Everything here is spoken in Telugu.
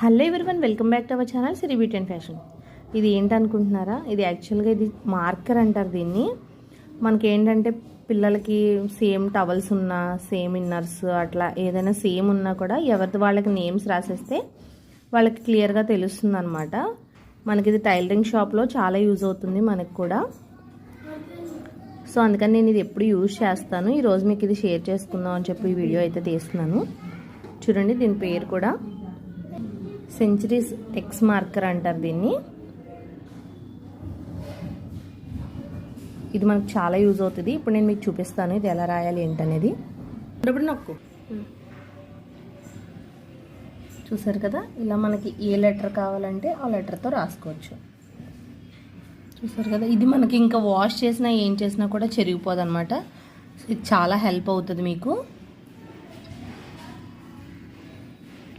Hello everyone, welcome back to our channel Siri beauty and fashion. ఇది ఏంటనుకుంటున్నారా? ఇది యాక్చువల్గా ఇది మార్కర్ అంటారు దీన్ని. మనకి ఏంటంటే పిల్లలకి సేమ్ టవల్స్ ఉన్నా, సేమ్ ఇన్నర్స్ అట్లా ఏదైనా సేమ్ ఉన్నా కూడా ఎవరిది వాళ్ళకి నేమ్స్ రాసేస్తే వాళ్ళకి క్లియర్గా తెలుస్తుంది అనమాట. మనకి ఇది టైలరింగ్ షాప్లో చాలా యూజ్ అవుతుంది మనకు కూడా. సో అందుకని నేను ఇది ఎప్పుడు యూజ్ చేస్తాను. ఈరోజు మీకు ఇది షేర్ చేసుకుందాం అని చెప్పి ఈ వీడియో అయితే తీస్తున్నాను. చూడండి, దీని పేరు కూడా సెంచరీస్ ఎక్స్ మార్కర్ అంటారు దీన్ని. ఇది మనకు చాలా యూజ్ అవుతుంది. ఇప్పుడు నేను మీకు చూపిస్తాను ఇది ఎలా రాయాలి ఏంటనేది. ఇప్పుడు నొక్కు. చూసారు కదా, ఇలా మనకి ఏ లెటర్ కావాలంటే ఆ లెటర్తో రాసుకోవచ్చు. చూసారు కదా, ఇది మనకి ఇంకా వాష్ చేసినా ఏం చేసినా కూడా చెరిగిపోదు అనమాట. ఇది చాలా హెల్ప్ అవుతుంది మీకు.